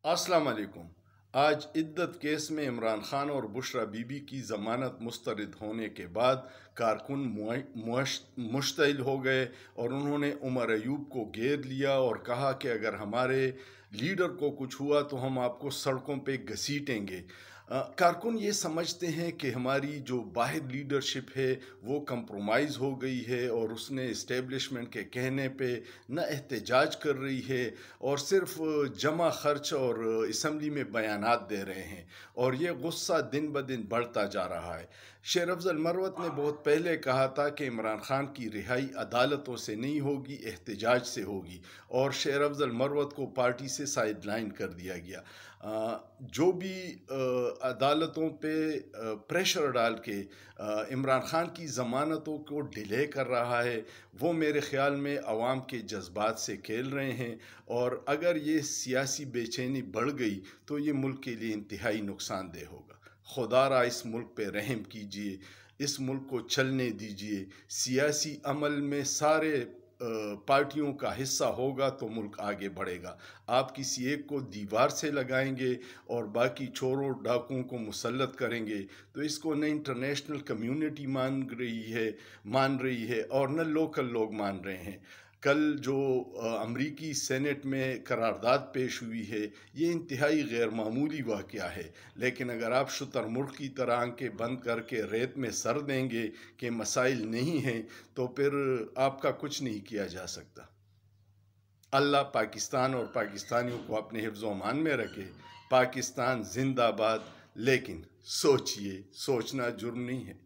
अस्सलाम वालेकुम। आज इद्दत केस में इमरान खान और बुशरा बीबी की ज़मानत मुस्तरद होने के बाद कारकुन मुश्तइल हो गए और उन्होंने उमर अयूब को घेर लिया और कहा कि अगर हमारे लीडर को कुछ हुआ तो हम आपको सड़कों पे घसीटेंगे। कारकुन ये समझते हैं कि हमारी जो बाहर लीडरशिप है वो कंप्रोमाइज़ हो गई है और उसने इस्टेब्लिशमेंट के कहने पे न एहतजाज कर रही है और सिर्फ जमा खर्च और असम्बली में बयानात दे रहे हैं, और ये गुस्सा दिन ब दिन बढ़ता जा रहा है। शेर अफजल मरवत ने बहुत पहले कहा था कि इमरान खान की रिहाई अदालतों से नहीं होगी, एहतजाज से होगी, और शेर अफजल मरवत को पार्टी से साइड लाइन कर दिया गया। जो भी अदालतों पे प्रेशर डाल के इमरान खान की ज़मानतों को डिले कर रहा है, वो मेरे ख़्याल में अवाम के जज्बात से खेल रहे हैं, और अगर ये सियासी बेचैनी बढ़ गई तो ये मुल्क के लिए इंतहाई नुकसानदेह होगा। खुदारा इस मुल्क पे रहम कीजिए, इस मुल्क को चलने दीजिए। सियासी अमल में सारे पार्टियों का हिस्सा होगा तो मुल्क आगे बढ़ेगा। आप किसी एक को दीवार से लगाएंगे और बाकी चोरों डाकुओं को मुसल्लत करेंगे तो इसको न इंटरनेशनल कम्युनिटी मान रही है और न लोकल लोग मान रहे हैं। कल जो अमरीकी सेनेट में करारदाद पेश हुई है, ये इंतहाई गैर मामूली वाक़या है, लेकिन अगर आप शुतुरमुर्ग की तरह आंखें बंद करके रेत में सर देंगे कि मसाइल नहीं हैं तो फिर आपका कुछ नहीं किया जा सकता। अल्लाह पाकिस्तान और पाकिस्तानियों को अपने हिफ्ज़-ओ अमान में रखे। पाकिस्तान जिंदाबाद। लेकिन सोचिए, सोचना जुर्म नहीं है।